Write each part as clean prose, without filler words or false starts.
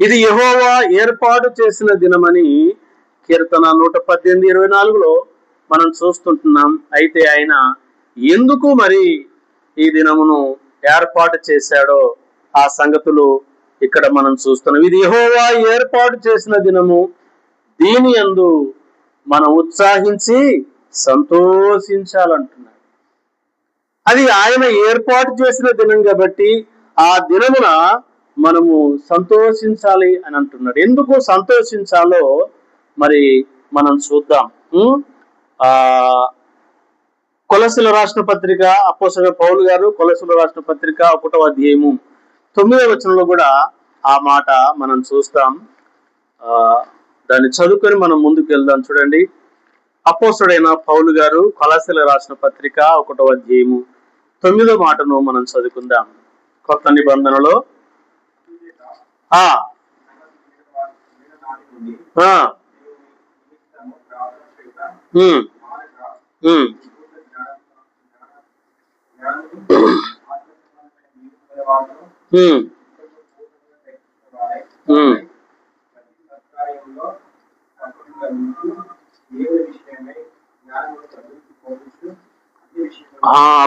ఇది యెహోవా ఏర్పాటు చేసిన దినమని కీర్తన 118:24లో మనం చూస్తుంటున్నాం. అయితే ఆయన ఎందుకు మరి ఈ దినమును ఏర్పాటు చేశాడో ఆ సంగతులు ఇక్కడ మనం చూస్తున్నాం. ఇది యెహోవా ఏర్పాటు చేసిన దినము, దీని యందు మనం ఉత్సాహించి సంతోషించాలంటున్నాడు. అది ఆయన ఏర్పాటు చేసిన దినం కాబట్టి ఆ దినమున మనము సంతోషించాలి అని అంటున్నాడు. ఎందుకు సంతోషించాలో మరి మనం చూద్దాం. కొలస్సీల రాసిన పత్రిక అపోస్తలుడైన పౌలు గారు కొలస్సీల రాసిన పత్రిక 1వ అధ్యాయము 9వ వచనంలో కూడా ఆ మాట మనం చూస్తాం. దాన్ని చదువుకొని మనం ముందుకు వెళ్దాం. చూడండి, అపోస్తలుడైన పౌలు గారు కొలస్సీల రాసిన పత్రిక 1వ అధ్యాయము 9వ మాటను మనం చదువుకుందాం. కొత్త నిబంధనలో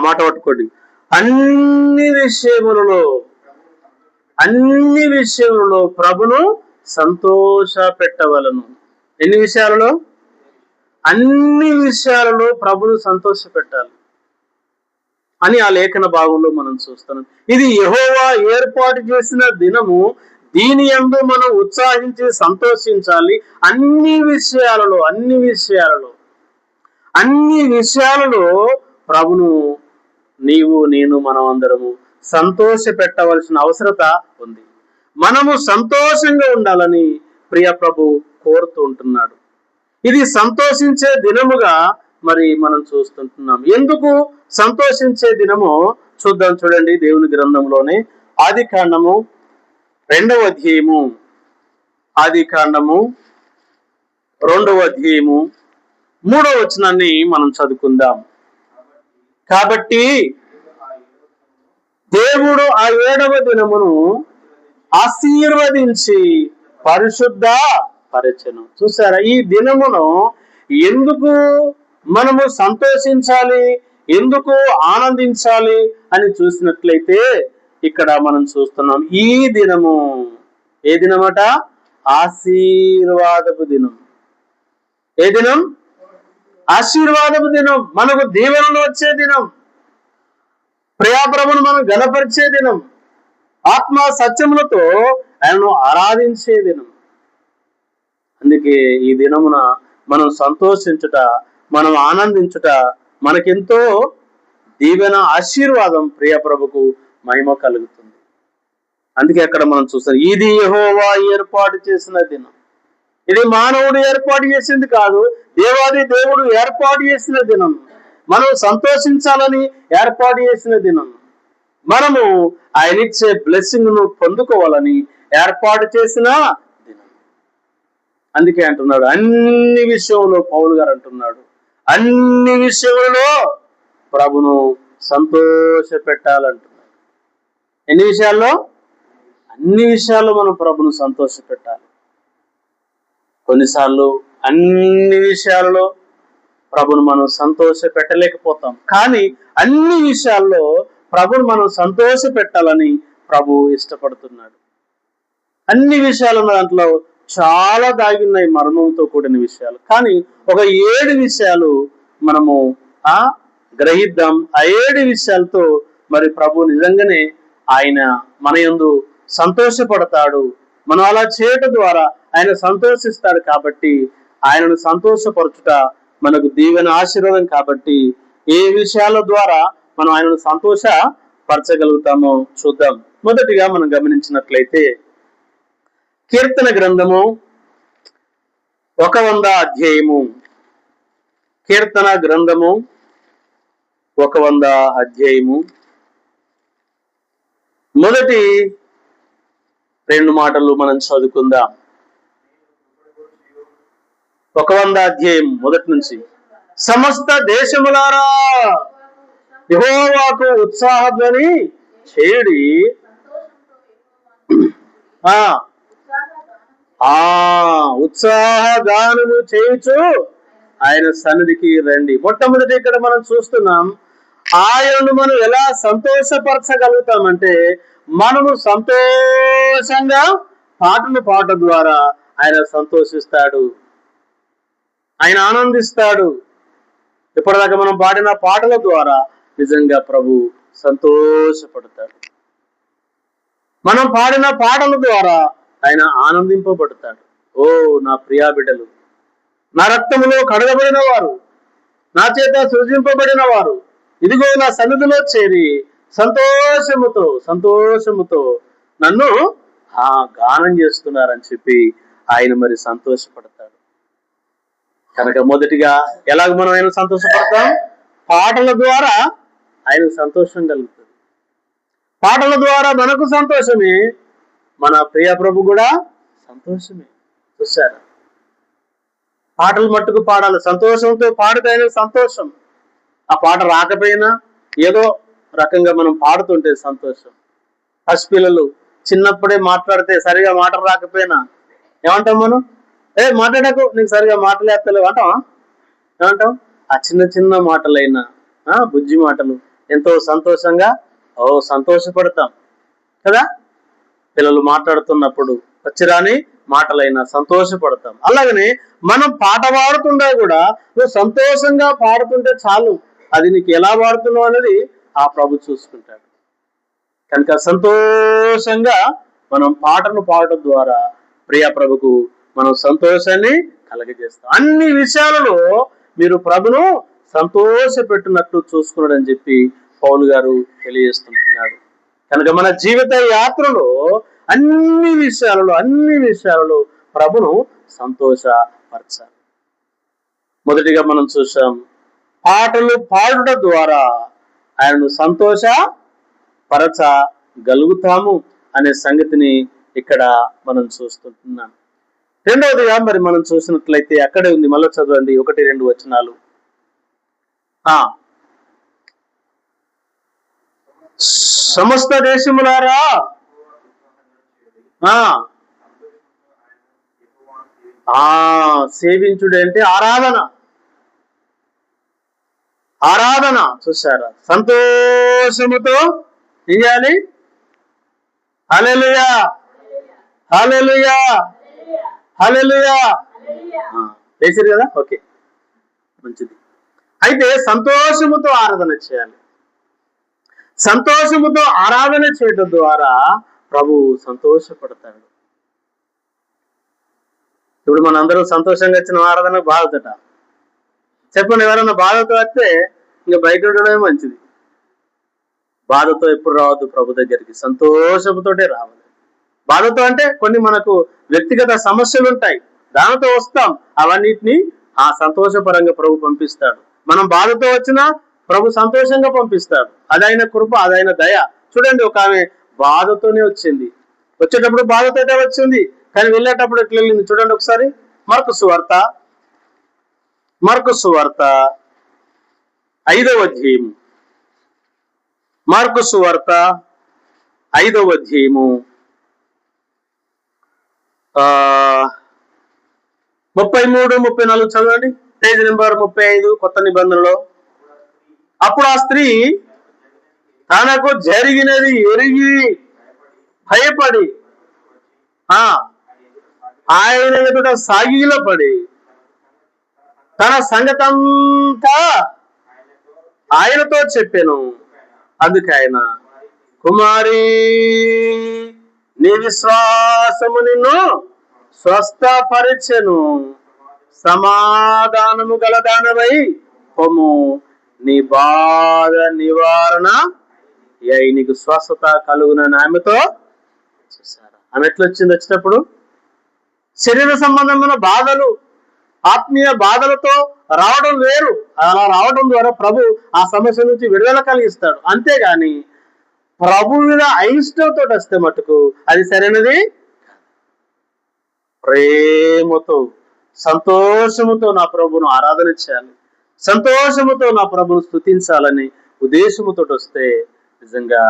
మాట పట్టుకోండి. అన్ని విషయములలో ప్రభును సంతోష పెట్టవలను. ఎన్ని విషయాలలో? అన్ని విషయాలలో ప్రభును సంతోష పెట్టాలి అని ఆ లేఖన భాగంలో మనం చూస్తున్నాం. ఇది యెహోవా ఏర్పాటు చేసిన దినము, దీని యందు మనం ఉత్సాహించి సంతోషించాలి. అన్ని విషయాలలో ప్రభును నీవు నేను మనం అందరము సంతోష పెట్టవలసిన అవసరత ఉంది. మనము సంతోషంగా ఉండాలని ప్రియ ప్రభు కోరుతూ ఉంటున్నాడు. ఇది సంతోషించే దినముగా మరి మనం చూస్తుంటున్నాం. ఎందుకు సంతోషించే దినమో చూద్దాం. చూడండి, దేవుని గ్రంథంలోనే ఆదికాండము 2వ అధ్యాయము 3వ వచనాన్ని మనం చదువుకుందాం. కాబట్టి దేవుడు ఆ 7వ దినమును ఆశీర్వదించి పరిశుద్ధ పరచెను. చూసారా, ఈ దినమును ఎందుకు మనము సంతోషించాలి, ఎందుకు ఆనందించాలి అని చూసినట్లయితే ఇక్కడ మనం చూస్తున్నాం. ఈ దినము ఏ దినమట? ఆశీర్వాదపు దినం. ఏ దినం? ఆశీర్వాదపు దినం. మనకు దీవెనలు వచ్చే దినం, ప్రియాప్రభును మనం గణపరిచే దినం, ఆత్మ సత్యములతో ఆయనను ఆరాధించే దినం. అందుకే ఈ దినమున మనం సంతోషించుట, మనం ఆనందించుట మనకెంతో దీవెన, ఆశీర్వాదం, ప్రియప్రభుకు మహిమ కలుగుతుంది. అందుకే అక్కడ మనం చూస్తాం, ఇది యెహోవా ఏర్పాటు చేసిన దినం. ఇది మానవుడు ఏర్పాటు చేసింది కాదు, దేవాది దేవుడు ఏర్పాటు చేసిన దినం. మనం సంతోషించాలని ఏర్పాటు చేసిన దినం. మనము ఆయన ఇచ్చే బ్లెస్సింగ్ ను పొందుకోవాలని ఏర్పాటు చేసిన దినం. అందుకే అంటున్నాడు, అన్ని విషయంలో పౌలు గారు అంటున్నాడు, అన్ని విషయంలో ప్రభును సంతోష పెట్టాలంటున్నాడు. ఎన్ని విషయాల్లో? అన్ని విషయాల్లో మనం ప్రభును సంతోష పెట్టాలి. కొన్నిసార్లు అన్ని విషయాల్లో ప్రభును మనం సంతోష పెట్టలేకపోతాం, కానీ అన్ని విషయాల్లో ప్రభును మనం సంతోష పెట్టాలని ప్రభు ఇష్టపడుతున్నాడు. అన్ని విషయాలు దాంట్లో చాలా దాగిన్నాయి, మర్మంతో కూడిన విషయాలు. కానీ ఒక 7 విషయాలు మనము గ్రహిద్దాం. ఆ 7 విషయాలతో మరి ప్రభు నిజంగానే ఆయన మన యందు సంతోషపడతాడు. మనం అలా చేయటం ద్వారా ఆయన సంతోషిస్తాడు. కాబట్టి ఆయనను సంతోషపరచుట మనకు దీవెన, ఆశీర్వాదం. కాబట్టి ఏ విషయాల ద్వారా మనం ఆయనను సంతోషపరచగలుగుతామో చూద్దాం. మొదటిగా మనం గమనించినట్లయితే కీర్తన గ్రంథము 100వ అధ్యాయము, కీర్తన గ్రంథము 100వ అధ్యాయము మొదటి 2 మాటలు మనం చదువుకుందాం. 100వ అధ్యాయం మొదటి నుంచి. సమస్త దేశములారా యెహోవాకు ఉత్సాహధ్వని చేయుడి, ఆ ఉత్సాహగానము చేయుచు ఆయన సన్నిధికి రండి. మొట్టమొదటి ఇక్కడ మనం చూస్తున్నాం, ఆయనను మనం ఎలా సంతోషపరచగలుగుతామంటే మనము సంతోషంగా పాటలు పాడటం ద్వారా ఆయన సంతోషిస్తాడు, ఆయన ఆనందిస్తాడు. ఇప్పటిదాకా మనం పాడిన పాటల ద్వారా నిజంగా ప్రభు సంతోషపడతాడు. మనం పాడిన పాటల ద్వారా ఆయన ఆనందింపబడతాడు. ఓ నా ప్రియా బిడ్డలు, నా రక్తములో కడగబడిన వారు, నా చేత సృజింపబడిన వారు, ఇదిగో నా సన్నిధిలో చేరి సంతోషముతో నన్ను గానం చేస్తున్నారని చెప్పి ఆయన మరి సంతోషపడతాడు. కనుక మొదటిగా ఎలాగ మనం ఆయన సంతోషపడతాం? పాటల ద్వారా ఆయన సంతోషం కలుగుతుంది. పాటల ద్వారా మనకు సంతోషమే, మన ప్రియ ప్రభు కూడా సంతోషమే. చూసారా? పాటలు మట్టుకు పాడాలి, సంతోషంతో పాడితే ఆయన సంతోషం. ఆ పాట రాకపోయినా ఏదో రకంగా మనం పాడుతుంటే సంతోషం. పసిపిల్లలు చిన్నప్పుడే మాట్లాడితే సరిగా మాటలు రాకపోయినా ఏమంటాం మనం? మాట్లాడకు, నీకు సరిగా మాటలేస్తలేవు అంటావా? ఏమంటాం? ఆ చిన్న చిన్న మాటలైనా బుజ్జి మాటలు ఎంతో సంతోషంగా సంతోషపడతాం కదా. పిల్లలు మాట్లాడుతున్నప్పుడు వచ్చిరాని మాటలైనా సంతోషపడతాం. అలాగనే మనం పాట పాడుతుండే కూడా నువ్వు సంతోషంగా పాడుతుంటే చాలు, అది నీకు ఎలా పాడుతున్నావు అనేది ఆ ప్రభు చూసుకుంటాడు. కనుక సంతోషంగా మనం పాటను పాడటం ద్వారా ప్రియ ప్రభుకు మనం సంతోషాన్ని కలగజేస్తాం. అన్ని విషయాలలో మీరు ప్రభును సంతోషపెట్టినట్టు చూసుకున్నాడు అని చెప్పి పౌలు గారు తెలియజేస్తుంటున్నాడు. కనుక మన జీవిత యాత్రలో అన్ని విషయాలలో ప్రభును సంతోషపరచాలి. మొదటిగా మనం చూసాం, పాటలు పాడుట ద్వారా ఆయనను సంతోషపరచగలుగుతాము అనే సంగతిని ఇక్కడ మనం చూస్తుంటున్నాం. రెండవదిగా మరి మనం చూసినట్లయితే అక్కడే ఉంది, మళ్ళీ చదవండి 1-2 వచనాలు. సమస్త దేశములారా సేవించుడు అంటే ఆరాధన. చూసారా? సంతోషముతో చేయాలి. హల్లెలూయా, హల్లెలూయా, హల్లెలూయా. వేసారు కదా? ఓకే, మంచిది. అయితే సంతోషముతో ఆరాధన చేయాలి. సంతోషముతో ఆరాధన చేయడం ద్వారా ప్రభు సంతోషపడతాడు. ఇప్పుడు మనందరూ సంతోషంగా వచ్చిన ఆరాధన బాధతట. చెప్పండి, ఎవరైనా బాధతో వస్తే ఇంకా బయట ఉండడమే మంచిది. బాధతో ఎప్పుడు రావద్దు ప్రభు దగ్గరికి, సంతోషంతోటే రావాలి. బాధతో అంటే కొన్ని మనకు వ్యక్తిగత సమస్యలు ఉంటాయి, దానితో వస్తాం. అవన్నిటిని సంతోషపరంగా ప్రభు పంపిస్తాడు. మనం బాధతో వచ్చినా ప్రభు సంతోషంగా పంపిస్తాడు. అదైన కృప, అదైన దయ. చూడండి, ఒక ఆమె బాధతోనే వచ్చింది. వచ్చేటప్పుడు బాధతోటే వచ్చింది, కానీ వెళ్ళేటప్పుడు ఎట్లా వెళ్ళింది చూడండి ఒకసారి. మార్కు సువార్త 5వ అధ్యాయము. మార్కు సువార్త 5వ అధ్యాయము 33-34 చదవండి. పేజ్ నెంబర్ 35 కొత్త నిబంధనలో. అప్పుడు ఆ స్త్రీ తనకు జరిగినది ఎరిగి భయపడి ఆయన ఎదుట సాగిలపడి తన సంగతంతా ఆయనతో చెప్పాను. అందుకే ఆయన, కుమారి, నీ విశ్వాసము నిన్ను స్వస్థపరిచెను, సమాధానము గలదానవై పొమ్ము, నీ బాధ నివారణ అయి నీకు స్వస్థత కలుగునని ఆమెతో. చూసారా? ఆమె ఎట్లా వచ్చింది? వచ్చినప్పుడు శరీర సంబంధమైన బాధలు, ఆత్మీయ బాధలతో రావడం వేరు. అలా రావడం ద్వారా ప్రభు ఆ సమస్య నుంచి విడుదల కలిగిస్తాడు. అంతేగాని ప్రభు మీద అయిష్టంతో వస్తే మటుకు అది సరైనది. ప్రేమతో, సంతోషముతో నా ప్రభువును ఆరాధన చేయాలి, సంతోషముతో నా ప్రభువును స్తుతించాలని ఉద్దేశముతో వస్తే నిజంగా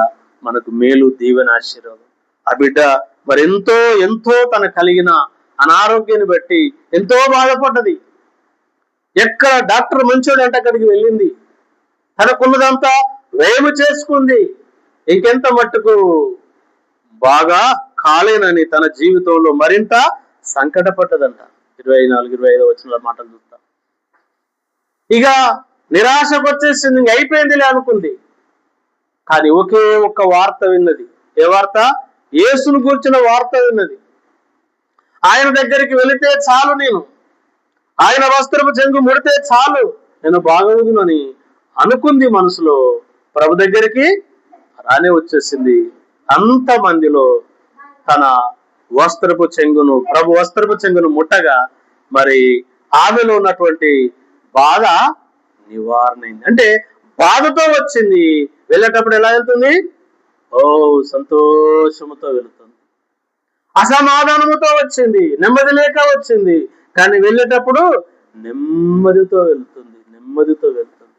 మనకు మేలు, దీవెన, ఆశీర్వాదం. ఆ బిడ్డ మరి ఎంతో తన కలిగిన అనారోగ్యాన్ని బట్టి ఎంతో బాధపడ్డది. ఎక్కడ డాక్టర్ మంచోడు అంటే అక్కడికి వెళ్ళింది, తనకున్నదంతా వ్యయం చేసుకుంది. ఇంకెంత మట్టుకు బాగా కాలేనని తన జీవితంలో మరింత సంకటపడ్డదంట. 24-25 వచ్చిన మాటలు చూస్తాం. ఇక నిరాశకు వచ్చేసింది, ఇంక అయిపోయిందిలే అనుకుంది. కానీ ఒకే ఒక్క వార్త విన్నది. ఏ వార్త? యేసును గురించిన వార్త విన్నది. ఆయన దగ్గరికి వెళితే చాలు, నేను ఆయన వస్త్రపు చెంగు ముడితే చాలు, నేను బాగవుదునని అనుకుంది మనసులో. ప్రభు దగ్గరికి రానే వచ్చేసింది. అంతమందిలో తన వస్త్రపు చెంగును, ప్రభు వస్త్రపు చెంగును ముట్టగా మరి ఆమెలో ఉన్నటువంటి బాధ నివారణ అయింది. అంటే బాధతో వచ్చింది, వెళ్ళేటప్పుడు ఎలా వెళ్తుంది? ఓ సంతోషముతో వెళుతుంది. అసమాధానముతో వచ్చింది, నెమ్మది లేక వచ్చింది, కానీ వెళ్ళేటప్పుడు నెమ్మదితో వెళుతుంది, నెమ్మదితో వెళ్తుంది.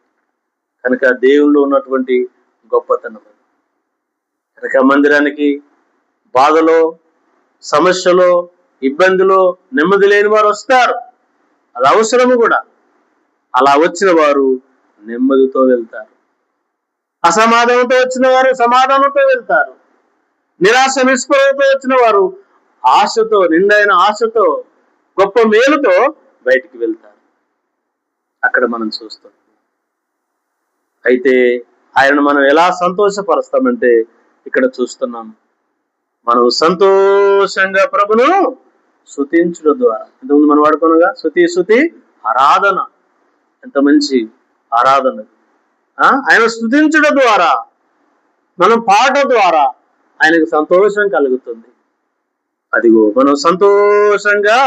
కనుక దేవుల్లో ఉన్నటువంటి గొప్పతనం. కనుక మందిరానికి బాధలో, సమస్యలో, ఇబ్బందిలో నెమ్మది లేని వారు వస్తారు, అది అవసరము కూడా. అలా వచ్చిన వారు నెమ్మదితో వెళ్తారు. అసమాధానంతో వచ్చిన వారు సమాధానంతో వెళ్తారు. నిరాశ నిస్పృహతో వచ్చిన వారు ఆశతో, నిండైన ఆశతో, గొప్ప మేలుతో బయటికి వెళ్తారు. అక్కడ మనం చూస్తాం. అయితే ఆయనను మనం ఎలా సంతోషపరుస్తామంటే ఇక్కడ చూస్తున్నాం. మనం సంతోషంగా ప్రభును స్తుతించడం ద్వారా, ఇంతకుముందు మనం వాడుకున్నాగా స్తుతి ఆరాధన. ఎంత మంచి ఆరాధన! ఆయన స్తుతించడం ద్వారా, మనం పాట ద్వారా ఆయనకు సంతోషం కలుగుతుంది. అదిగో మనం సంతోషంగా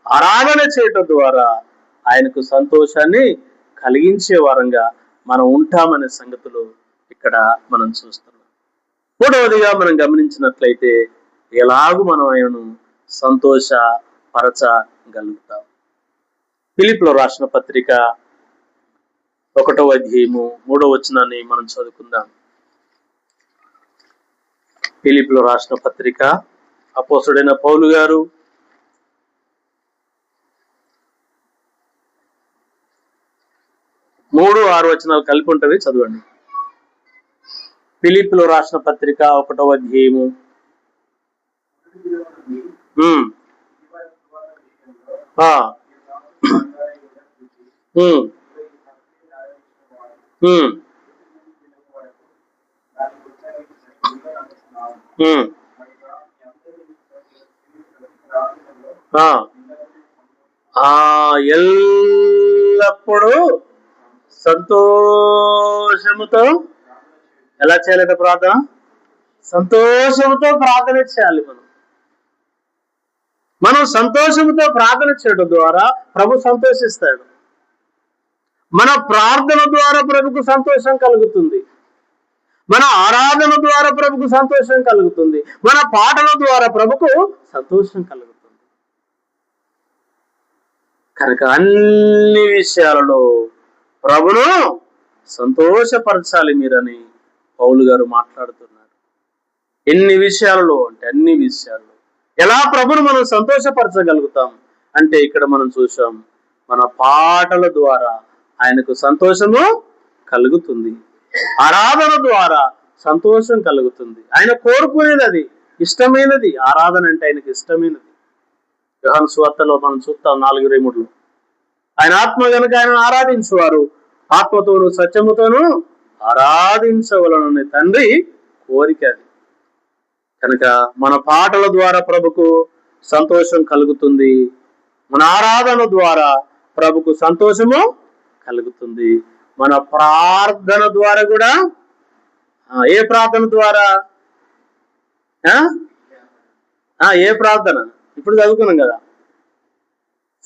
ఆరాధన చేయటం ద్వారా ఆయనకు సంతోషాన్ని కలిగించే వారంగా మనం ఉంటామనే సంగతులు ఇక్కడ మనం చూస్తున్నాం. మూడవదిగా మనం గమనించినట్లయితే ఎలాగూ మనం ఆయనను సంతోషపరచగలుగుతాం. ఫిలిప్పీయులకు రాసిన పత్రిక 1వ అధ్యాయము 3వ వచనాన్ని మనం చదువుకుందాం. ఫిలిప్పీయులకు రాసిన పత్రిక అపోస్తలుడైన పౌలు గారు 3-6 వచనాలు కలిపి ఉంటవి, చదవండి. ఫిలిప్పీయులకు రాసిన పత్రిక 1వ అధ్యాయము 'ఎల్లప్పుడూ సంతోషముతో' ఎలా చేయాలట ప్రార్థన? సంతోషంతో ప్రార్థన చేయాలి. మనం సంతోషంతో ప్రార్థన చేయడం ద్వారా ప్రభు సంతోషిస్తాడు. మన ప్రార్థన ద్వారా ప్రభుకు సంతోషం కలుగుతుంది, మన ఆరాధన ద్వారా ప్రభుకు సంతోషం కలుగుతుంది, మన పాటల ద్వారా ప్రభుకు సంతోషం కలుగుతుంది. కనుక అన్ని విషయాలలో ప్రభును సంతోషపరచాలి మీరని పౌలు గారు మాట్లాడుతున్నారు. ఎన్ని విషయాలలో అంటే అన్ని విషయాల్లో. ఎలా ప్రభును మనం సంతోషపరచగలుగుతాం అంటే ఇక్కడ మనం చూసాం, మన పాటల ద్వారా ఆయనకు సంతోషము కలుగుతుంది, ఆరాధన ద్వారా సంతోషం కలుగుతుంది. ఆయన కోరుకునేది అది, ఇష్టమైనది. ఆరాధన అంటే ఆయనకు ఇష్టమైనది. యోహాను సువార్తలో మనం చూస్తాం 4:23, ఆయన ఆత్మ కనుక ఆయన ఆరాధించువారు ఆత్మతోనూ సత్యముతోనూ ఆరాధించవలనని తండ్రి కోరిక అది. కనుక మన పాటల ద్వారా ప్రభుకు సంతోషం కలుగుతుంది, మన ఆరాధన ద్వారా ప్రభుకు సంతోషము కలుగుతుంది. మన ప్రార్థన ద్వారా కూడా, ఏ ప్రార్థన ద్వారా? ఏ ప్రార్థన? ఇప్పుడు చదువుకున్నాం కదా,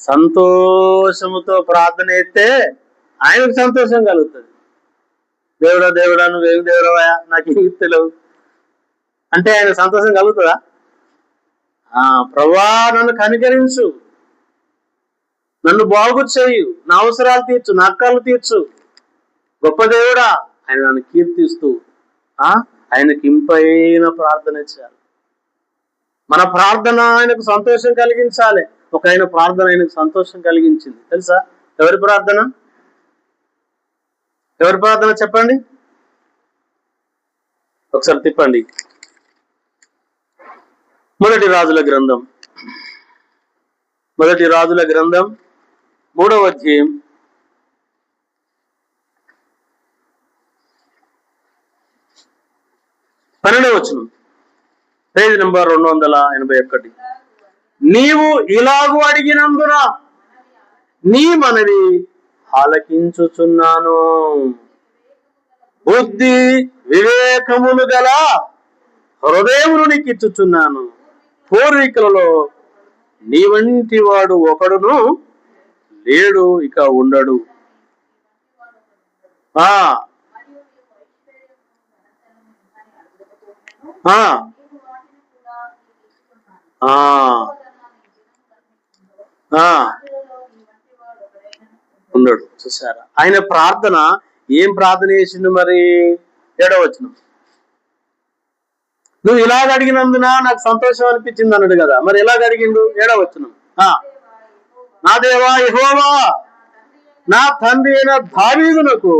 సంతోషముతో ప్రార్థన అయితే ఆయనకు సంతోషం కలుగుతుంది. దేవుడా దేవుడా నువ్వేమి దేవుడవా, నాకేమి తెలియవు అంటే ఆయన సంతోషం కలుగుతుందా? ప్రభువా నన్ను కనికరించు, నన్ను బాగు చేయు, నా అవసరాలు తీర్చు, నా అక్కర్లు తీర్చు, గొప్ప దేవుడా ఆయన నన్ను కీర్తిస్తూ ఆయనకి ఇంపైన ప్రార్థన చేయాలి. మన ప్రార్థన ఆయనకు సంతోషం కలిగించాలి. ఒక ఆయన ప్రార్థన ఆయనకు సంతోషం కలిగించింది తెలుసా? ఎవరి ప్రార్థన? ఎవరి ప్రార్థన చెప్పండి ఒకసారి తిప్పండి. మొదటి రాజుల గ్రంథం 3వ అధ్యాయం 12వ వచనం, పేజీ నంబర్ 281. నీవు ఇలాగు అడిగినందున నీ మనవి ఆలకించుచున్నాను, బుద్ధి వివేకములు గల హృదయమును నీకిచ్చుచున్నాను. పూర్వీకులలో నీ వంటి వాడు ఒకడును లేడు, ఇక ఉండడు. ఉండడు. చూసారా ఆయన ప్రార్థన? ఏం ప్రార్థన చేసిండు మరి? 7వ వచనం, నువ్వు ఇలాగ అడిగినందున నాకు సంతోషం అనిపించింది అన్నాడు కదా. మరి ఎలాగ అడిగిండు? 7వ వచనం, నా దేవా యెహోవా, నా తండ్రి అయిన దావీదునకు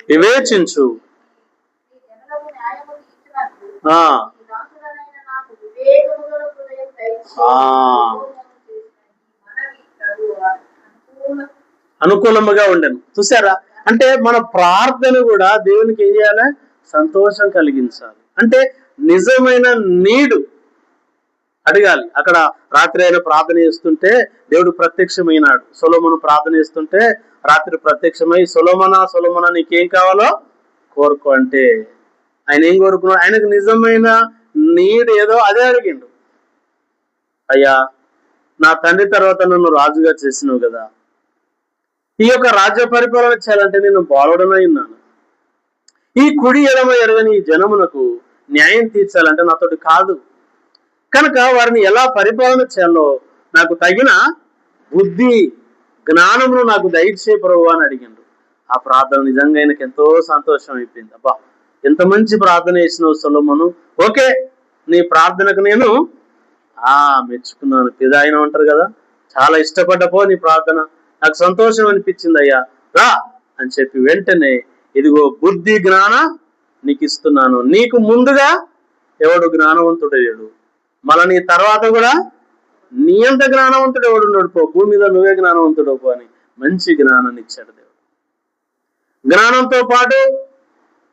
వివేచించు. అనుకూలముగా ఉండను. చూసారా? అంటే మన ప్రార్థన కూడా దేవునికి ఏం చేయాలి? సంతోషం కలిగించాలి. అంటే నిజమైన నీడు అడగాలి. అక్కడ రాత్రి ఆయన ప్రార్థన చేస్తుంటే దేవుడు ప్రత్యక్షమైనాడు. సొలొమోను ప్రార్థన చేస్తుంటే రాత్రి ప్రత్యక్షమై, సొలొమోనా నీకేం కావాలో కోరుకో అంటే ఆయన ఏం కోరుకున్నాడు? ఆయనకు నిజమైన నీడు ఏదో అదే అడిగిండు. అయ్యా, నా తండ్రి తర్వాత నన్ను రాజుగా చేసినావు కదా, ఈ యొక్క రాజ్య పరిపాలన చేయాలంటే నేను బాలుడనై ఉన్నాను. ఈ కుడి ఎడమ ఎరగని ఈ జనమునకు న్యాయం తీర్చాలంటే నాతోటి కాదు కనుక వారిని ఎలా పరిపాలన చేయాలో నాకు తగిన బుద్ధి జ్ఞానమును నాకు దయచే ప్రభువా అని అడిగిండు. ఆ ప్రార్థన నిజంగా ఆయనకు ఎంతో సంతోషం అయిపోయింది. అబ్బా, ఎంత మంచి ప్రార్థన చేసినావు సొలొమోను, ఓకే నీ ప్రార్థనకు నేను మెచ్చుకున్నాను, పిదాయిన అంటారు కదా, చాలా ఇష్టపడ్డపో నీ ప్రార్థన, నాకు సంతోషం అనిపించింది అయ్యా, రా అని చెప్పి వెంటనే ఇదిగో బుద్ధి జ్ఞాన నీకు ఇస్తున్నాను, నీకు ముందుగా ఎవడు జ్ఞానవంతుడు లేడు, మళ్ళీ నీ తర్వాత కూడా నీ అంత జ్ఞానవంతుడు ఎవడు ఉన్నాడు పో, భూమి మీద నువ్వే జ్ఞానవంతుడు పో అని మంచి జ్ఞానాన్ని ఇచ్చాడు దేవుడు. జ్ఞానంతో పాటు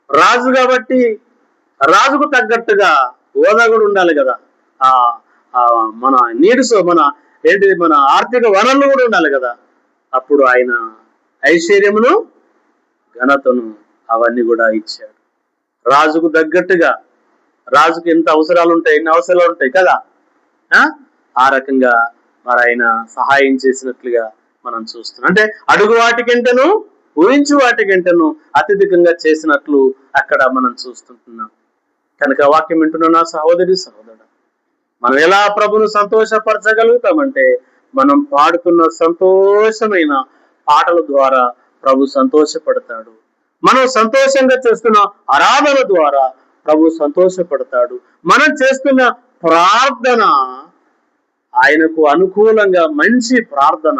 రాజు కాబట్టి రాజుకు తగ్గట్టుగా హోదా కూడా ఉండాలి కదా. మన నీడ్స్, మన ఆర్థిక వనరులు కూడా ఉండాలి కదా. అప్పుడు ఆయన ఐశ్వర్యమును ఘనతను అవన్నీ కూడా ఇచ్చాడు. రాజుకు తగ్గట్టుగా, రాజుకు ఎంత అవసరాలు ఉంటాయి, ఎన్ని అవసరాలు ఉంటాయి కదా, ఆ రకంగా మరి ఆయన సహాయం చేసినట్లుగా మనం చూస్తున్నాం. అంటే అడుగు వాటికంటేను ఊహించు వాటికంటేను అత్యధికంగా చేసినట్లు అక్కడ మనం చూస్తుంటున్నాం. కనుక వాక్యం వింటున్న నా సహోదరి సహోదరుడు, మనం ఎలా ప్రభును సంతోషపరచగలుగుతామంటే మనం పాడుతున్న సంతోషమైన పాటల ద్వారా ప్రభు సంతోషపడతాడు. మనం సంతోషంగా చేస్తున్న ఆరాధన ద్వారా ప్రభు సంతోషపడతాడు. మనం చేస్తున్న ప్రార్థన ఆయనకు అనుకూలంగా మంచి ప్రార్థన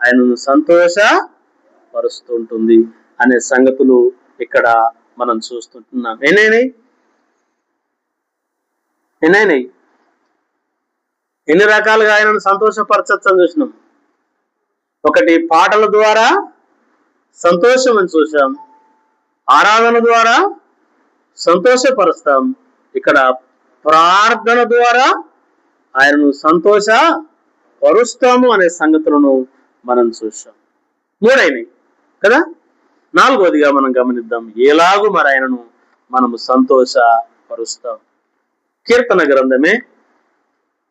ఆయనను సంతోషపరుస్తుంటుంది అనే సంగతులు ఇక్కడ మనం చూస్తుంటున్నాం. ఎన్నైనాయి ఎన్ని రకాలుగా ఆయనను సంతోషపరచచ్చని చూసినాం. ఒకటి పాటల ద్వారా సంతోషం అని చూసాం, ఆరాధన ద్వారా సంతోషపరుస్తాం, ఇక్కడ ప్రార్థన ద్వారా ఆయనను సంతోషపరుస్తాము అనే సంగతులను మనం చూసాం. మూడైనవి కదా. నాలుగోదిగా మనం గమనిద్దాం, ఎలాగూ మరి ఆయనను మనము సంతోషపరుస్తాం. కీర్తన గ్రంథమే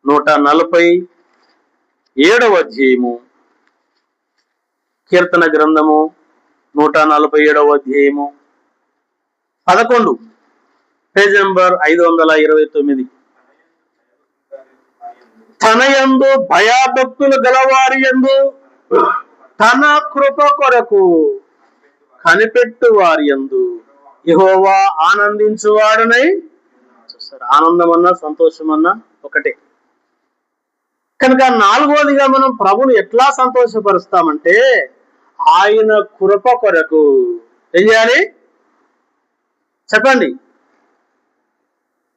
147వ అధ్యాయము, కీర్తన గ్రంథము 147వ అధ్యాయము 11, పేజ్ నెంబర్ 529. తన యందు భయభక్తులు గలవారి యందు తన కృప కొరకు కనిపెట్టు వారి యందు యెహోవా ఆనందించువాడనై. చూస్తారు, ఆనందం అన్నా సంతోషం అన్నా ఒకటే. కనుక 4వదిగా మనం ప్రభుని ఎట్లా సంతోషపరుస్తామంటే ఆయన కృప కొరకు ఏం చేయాలి చెప్పండి?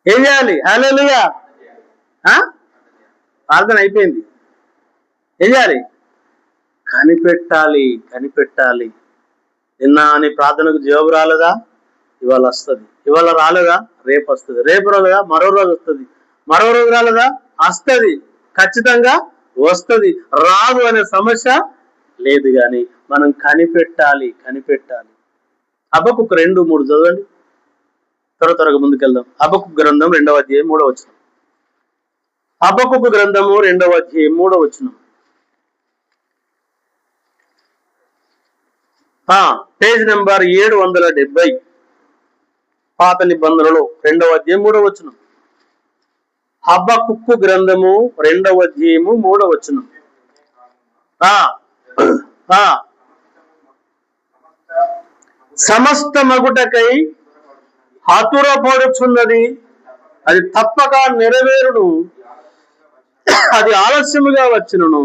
ఏం చేయాలి? హల్లెలూయా. ప్రార్థన అయిపోయింది, ఏం చేయాలి? కనిపెట్టాలి. నిన్న నీ ప్రార్థనకు జవాబు రాలేదా? ఇవాళ వస్తుంది. ఇవాళ రాలేదా? రేపు వస్తుంది. రేపు రాలేదా? మరో రోజు వస్తుంది. మరో రోజు రాలేదా? వస్తుంది. ఖచ్చితంగా వస్తుంది. రాదు అనే సమస్య లేదు. కానీ మనం కనిపెట్టాలి. హబక్కూకు 2:3 చదవండి. త్వరగా ముందుకెళ్దాం. హబక్కూకు గ్రంథం 2వ అధ్యాయం 3వ వచనం. హబక్కూకు గ్రంథము 2వ అధ్యాయం 3వ వచనం. పేజ్ నెంబర్ 770, పాత నిబంధనలో 2వ అధ్యాయం 3వ వచనం. హబక్కూకు గ్రంథము 2వ అధ్యాయము 3వ వచనం. సమస్త మగుటకై హతురపడుచున్నది, అది తప్పక నెరవేరును, అది ఆలస్యముగా వచ్చును,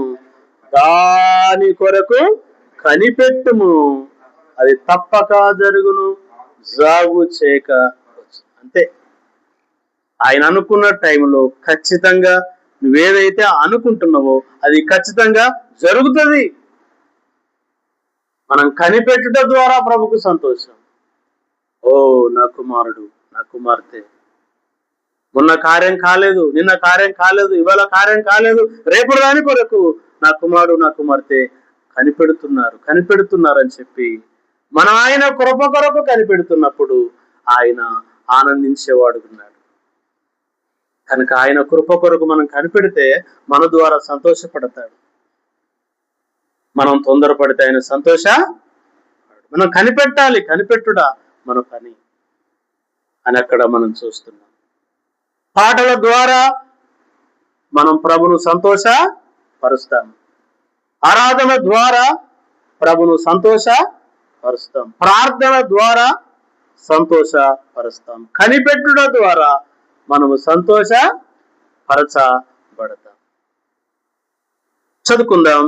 దాని కొరకు కనిపెట్టుము, అది తప్పక జరుగును, జాగు చేయక. అంతే. ఆయన అనుకున్న టైంలో ఖచ్చితంగా నువ్వేదైతే అనుకుంటున్నావో అది ఖచ్చితంగా జరుగుతుంది. మనం కనిపెట్టుట ద్వారా ప్రభుకు సంతోషం. ఓ నా కుమారుడు, నా కుమార్తె, మొన్న కార్యం కాలేదు, నిన్న కార్యం కాలేదు, ఇవాళ కార్యం కాలేదు, రేపు దాని కొరకు నా కుమారుడు, నా కుమార్తె కనిపెడుతున్నారు అని చెప్పి మనం ఆయన కృప కొరకు కనిపెడుతున్నప్పుడు ఆయన ఆనందించేవాడు ఉన్నాడు. కనుక ఆయన కృప కొరకు మనం కనిపెడితే మన ద్వారా సంతోషపడతాడు. మనం తొందరపడితే ఆయన మనం కనిపెట్టాలి. కనిపెట్టుడా మన పని అని అక్కడ మనం చూస్తున్నాం. పాటల ద్వారా మనం ప్రభును సంతోషపరుస్తాం. ఆరాధన ద్వారా ప్రభును సంతోషపరుస్తాం. ప్రార్థన ద్వారా సంతోషపరుస్తాం. కనిపెట్టుట ద్వారా మనము సంతోషపరచబడతాం. చదువుకుందాం.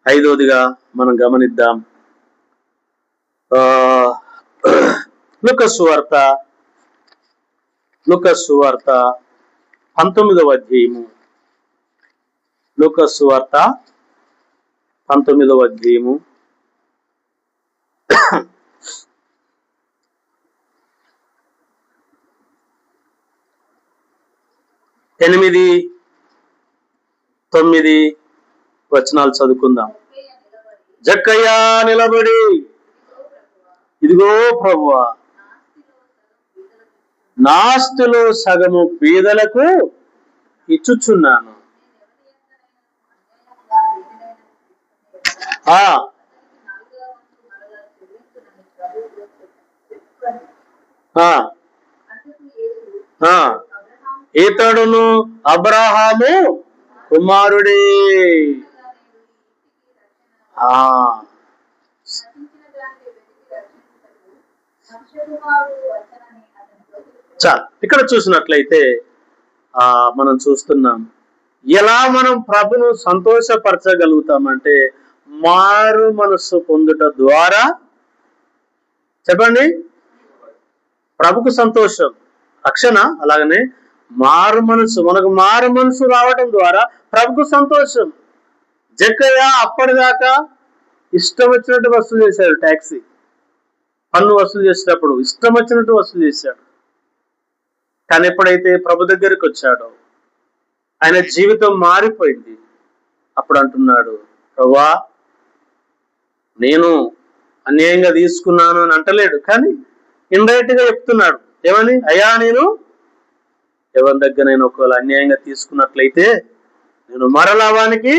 5వదిగా మనం గమనిద్దాం. లూకాసు సువార్త 19వ అధ్యాయము. లూకాసు సువార్త 19వ అధ్యాయము 8, 9 వచనాలు చదువుకుందాం. జక్కయ్య నిలబడి, ఇదిగో ప్రభువా, నాస్తిలో సగము బీదలకు ఇచ్చుచున్నాను. ఇతడును అబ్రహాము కుమారుడే. ఇక్కడ చూసినట్లయితే మనం చూస్తున్నాం ఎలా మనం ప్రభును సంతోషపరచగలుగుతామంటే మారు మనస్సు పొందుట ద్వారా. చెప్పండి, ప్రభుకు సంతోషం రక్షణ. అలాగనే మనకు మారు మనసు రావడం ద్వారా ప్రభుకు సంతోషం. జక్కయ్య అప్పటిదాకా ఇష్టం వచ్చినట్టు వసూలు చేశాడు. ట్యాక్సీ పన్ను వసూలు చేసేటప్పుడు ఇష్టం వచ్చినట్టు వసూలు చేశాడు. కానీ ఎప్పుడైతే ప్రభు దగ్గరికి వచ్చాడో ఆయన జీవితం మారిపోయింది. అప్పుడు అంటున్నాడు, ప్రభువా, నేను అన్యాయంగా తీసుకున్నాను అని అంటలేడు, కానీ ఇండైరెక్ట్ గా చెప్తున్నాడు. ఏమని? అయ్యా, నేను ఎవరి దగ్గరైనా ఒకవేళ అన్యాయంగా తీసుకున్నట్లయితే నేను మరలా వానికి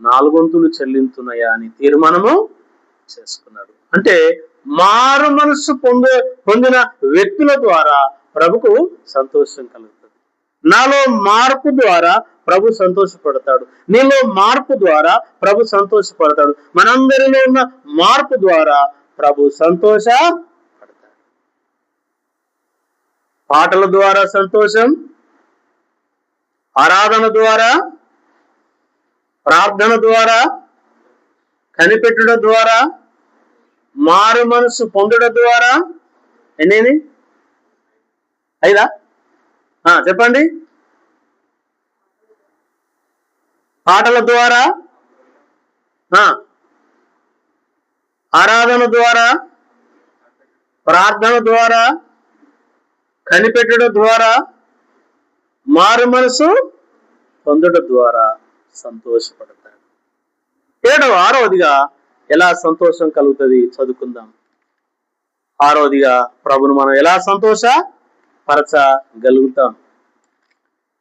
4 వంతులు చెల్లించునయ్యా అని తీర్మానము చేసుకున్నాడు. అంటే మారు మనసు పొందిన వ్యక్తుల ద్వారా ప్రభుకు సంతోషం కలుగుతుంది. నాలో మార్పు ద్వారా ప్రభు సంతోషపడతాడు. నీలో మార్పు ద్వారా ప్రభు సంతోషపడతాడు. మనందరిలో ఉన్న మార్పు ద్వారా ప్రభు సంతోషపడతాడు. పాటల ద్వారా సంతోషం, ఆరాధన ద్వారా, ప్రార్థన ద్వారా, కనిపెట్టుట ద్వారా, మారు మనసు పొందడం ద్వారా, ఎన్ని 5 చెప్పండి. పాటల ద్వారా, ఆరాధన ద్వారా, ప్రార్థన ద్వారా, కనిపెట్టడం ద్వారా, మారు మనసు పొందడం ద్వారా సంతోషపడతాడు. 6వదిగా ఎలా సంతోషం కలుగుతుంది చదువుకుందాం. 6వదిగా ప్రభును మనం ఎలా సంతోషపరచగలుగుతాం.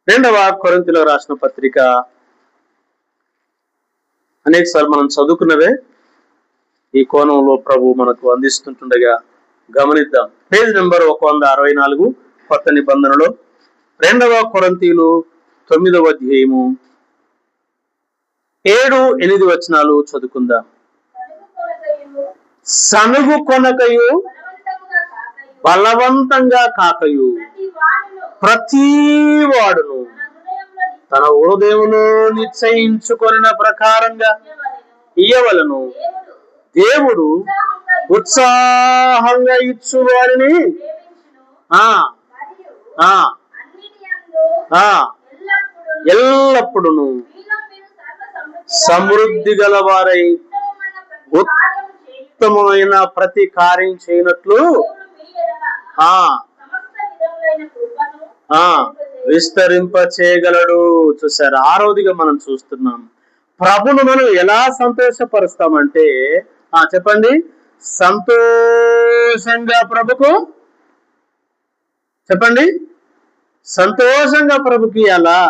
2వ కొరింథీయులకు రాసిన పత్రిక అనేకసార్లు మనం చదువుకున్నవే. ఈ కోణంలో ప్రభు మనకు అందిస్తుంటుండగా గమనిద్దాం. పేజ్ నెంబర్ 164 కొత్త నిబంధనలో 2వ కొరింథీయులు 9వ అధ్యాయము 7-8 వచనాలు చదువుకుందాం. సనుగు కొనకయు బలవంతంగా కాకయు ప్రతి వాడును తన హృదయములో నిశ్చయించుకొనిన ప్రకారంగా ఇయ్యవలను. దేవుడు ఉత్సాహంగా ఇచ్చు వారిని ఎల్లప్పుడూ సమృద్ధి గల వారై ఉత్తమమైన ప్రతి కార్యం చేయనట్లు విస్తరింప చేయగలడు. చూసారు, 6వదిగా మనం చూస్తున్నాం. ప్రభును మనం ఎలా సంతోషపరుస్తామంటే చెప్పండి, సంతోషంగా ప్రభుకు చెప్పండి, సంతోషంగా ప్రభుకి ఎలా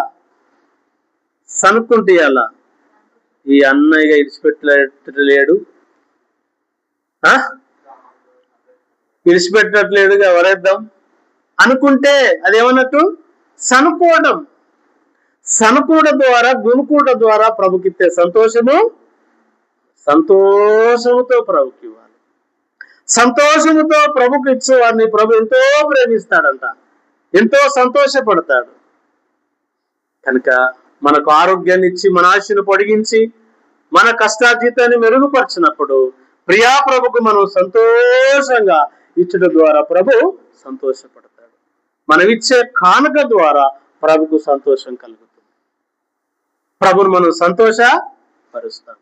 సనుక్కుంటే ఎలా. ఈ అన్నయ్యగా ఇడిచిపెట్టలేడు, ఇడిచిపెట్టట్లేదుగా ఎవరేద్దాం అనుకుంటే అదేమన్నట్టు సనుకోవడం. సనుకోవడం ద్వారా, గునుకోవడం ద్వారా ప్రభుకిచ్చే సంతోషముతో ప్రభుకి ఇవ్వాలి. సంతోషముతో ప్రభుకి ఇచ్చే వారిని ప్రభు ఎంతో ప్రేమిస్తాడంట, ఎంతో సంతోషపడతాడు. కనుక మనకు ఆరోగ్యాన్ని ఇచ్చి, మన ఆశను పొడిగించి, మన కష్టార్జితాన్ని మెరుగుపరిచినప్పుడు ప్రియా ప్రభుకు మనం సంతోషంగా ఇచ్చడం ద్వారా ప్రభు సంతోషపడతాడు. మనం ఇచ్చే కానుక ద్వారా ప్రభుకు సంతోషం కలుగుతుంది. ప్రభును మనం సంతోషపరుస్తాం.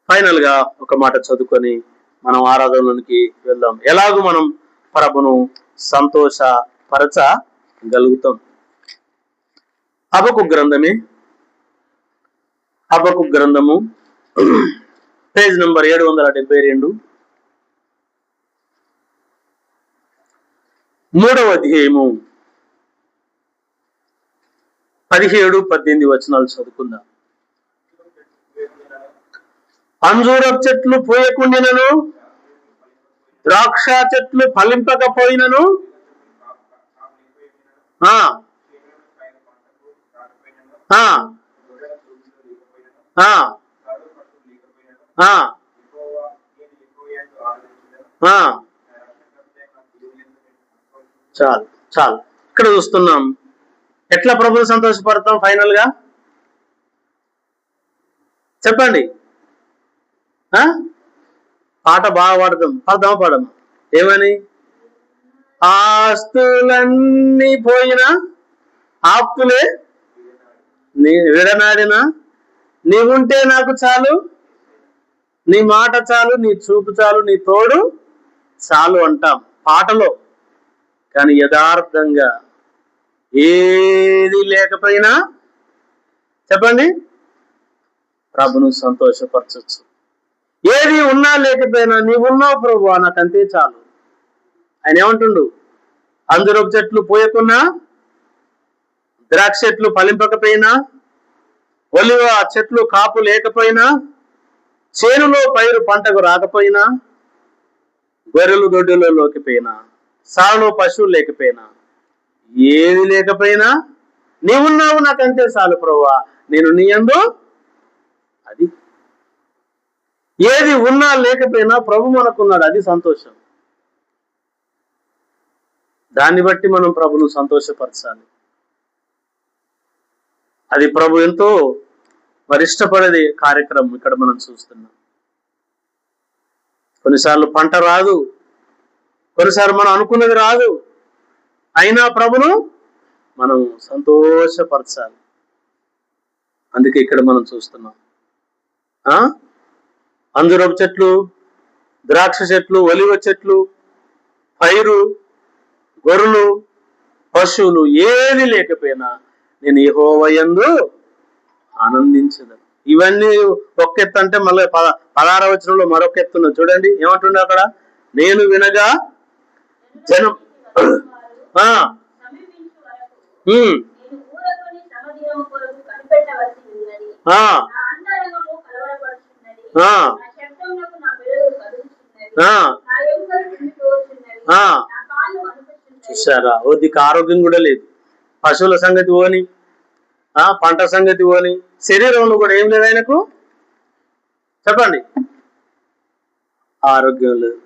ఫైనల్ గా ఒక మాట చదువుకొని మనం ఆరాధనలోనికి వెళ్దాం. ఎలాగూ మనం ప్రభును సంతోషపరచగలుగుతాం. హబక్కు గ్రంథము పేజ్ నంబర్ 772, 3వ అధ్యాయము 17-18 వచనాలు చదువుకుందాం. అంజూరపు చెట్లు పూయకుండినను, ద్రాక్ష చెట్లు ఫలింపకపోయినను, చాలు చాలు. ఇక్కడ చూస్తున్నాం ఎట్లా ప్రభుని సంతోషపడతాం. ఫైనల్ గా చెప్పండి. పాట బాగా పాడదాం. ఏమని? ఆస్తులన్నీ పోయినా, ఆప్తులే విడనాడినా, నీవుంటే నాకు చాలు, నీ మాట చాలు, నీ చూపు చాలు, నీ తోడు చాలు అంటాం పాటలో. కానీ యథార్థంగా ఏది లేకపోయినా చెప్పండి ప్రభును సంతోషపరచచ్చు. ఏది ఉన్నా లేకపోయినా నీవున్నావు ప్రభు నాకంతే చాలు. ఆయన ఏమంటుండు? అంజూరపు చెట్లు పూయకున్నా, ద్రాక్ష చెట్లు ఫలింపకపోయినా, ఒలివ చెట్లు కాపు లేకపోయినా, చేనులో పైరు పంటకు రాకపోయినా, గొర్రెలు దొడ్డులలోకి పోయినా, సాలో పశువులు లేకపోయినా, ఏది లేకపోయినా నీవున్నావు నాకంటే చాలు ప్రభువా, నేను నీ యందు. అది ఏది ఉన్నా లేకపోయినా ప్రభు మనకున్నాడు, అది సంతోషం. దాన్ని బట్టి మనం ప్రభును సంతోషపరచాలి. అది ప్రభు ఎంతో ఇష్టపడేది కార్యక్రమం. ఇక్కడ మనం చూస్తున్నాం. కొన్నిసార్లు పంట రాదు, కొన్నిసార్లు మనం అనుకున్నది రాదు, అయినా ప్రభును మనం సంతోషపరచాలి. అందుకే ఇక్కడ మనం చూస్తున్నాం. అంజూరపు చెట్లు, ద్రాక్ష చెట్లు, ఒలివ చెట్లు, పైరు, గొర్రెలు, పశువులు ఏది లేకపోయినా నేను యెహోవా యందు ఆనందించదు. ఇవన్నీ ఒక్క ఎత్తు అంటే మళ్ళీ 16వ వచనంలో మరొక ఎత్తున్నది చూడండి. ఏమంటుండే అక్కడ? నేను వినగా జనం చూసారా? ఓదికి ఆరోగ్యం కూడా లేదు. పశువుల సంగతి పోని, పంట సంగతి పోని, శరీరంలో కూడా ఏం లేదు ఆయనకు. చెప్పండి, ఆరోగ్యం లేదు.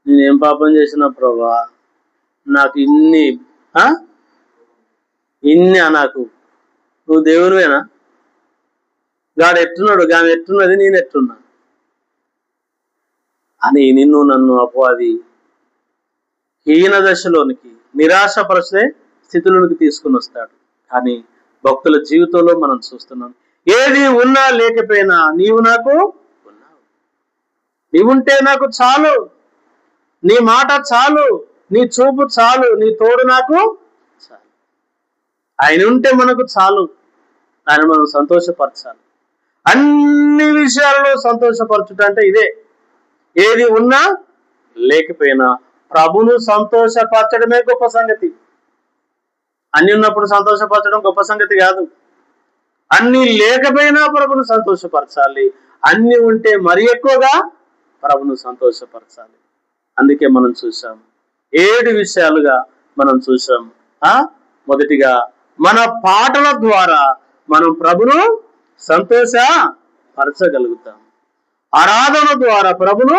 నేనేం పాపం చేసినా ప్రభా, నాకు ఇన్ని నాకు నువ్వు దేవునివేనా? గాడు ఎట్టున్నాడు, గామె ఎట్టున్నది, నేను ఎట్టున్నా అని నిన్ను నన్ను అపవాది హీన దశలోనికి, నిరాశపరిచే స్థితిలోనికి తీసుకుని వస్తాడు. కానీ భక్తుల జీవితంలో మనం చూస్తున్నాం, ఏది ఉన్నా లేకపోయినా నీవు నాకు ఉన్నావు. నీవుంటే నాకు చాలు, నీ మాట చాలు, నీ చూపు చాలు, నీ తోడు నాకు చాలు. ఆయన ఉంటే మనకు చాలు. ఆయన మనం సంతోషపరచాలి. అన్ని విషయాలలో సంతోషపరచుట అంటే ఇదే. ఏది ఉన్నా లేకపోయినా ప్రభును సంతోషపరచడమే గొప్ప సంగతి. అన్ని ఉన్నప్పుడు సంతోషపరచడం గొప్ప సంగతి కాదు. అన్ని లేకపోయినా ప్రభును సంతోషపరచాలి. అన్ని ఉంటే మరి ఎక్కువగా ప్రభును సంతోషపరచాలి. అందుకే మనం చూసాం 7 విషయాలుగా మనం చూసాం. మొదటిగా మన పాటల ద్వారా మనం ప్రభును సంతోషపరచగలుగుతాం. ఆరాధన ద్వారా ప్రభును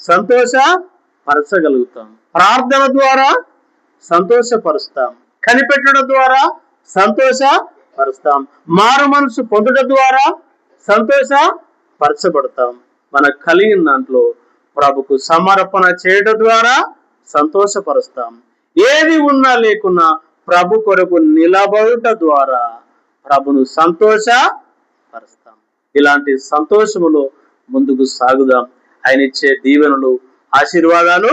సంతోషపరచగలుగుతాం. ప్రార్థన ద్వారా సంతోషపరుస్తాం. కనిపెట్టడం ద్వారా సంతోషపరుస్తాం. మారు మనసు పొందడం ద్వారా సంతోషపరచబడతాం. మనకు కలిగిన దాంట్లో ప్రభుకు సమర్పణ చేయడం ద్వారా సంతోషపరుస్తాం. ఏది ఉన్నా లేకున్నా ప్రభు కొరకు నిలబడుట ద్వారా ప్రభును సంతోషపరుస్తాం. ఇలాంటి సంతోషములో ముందుకు సాగుదాం. ఆయన ఇచ్చే దీవెనలు, ఆశీర్వాదాలు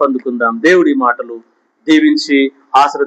పొందుకుందాం. దేవుడి మాటలు దీవించి ఆశీర్వదించును.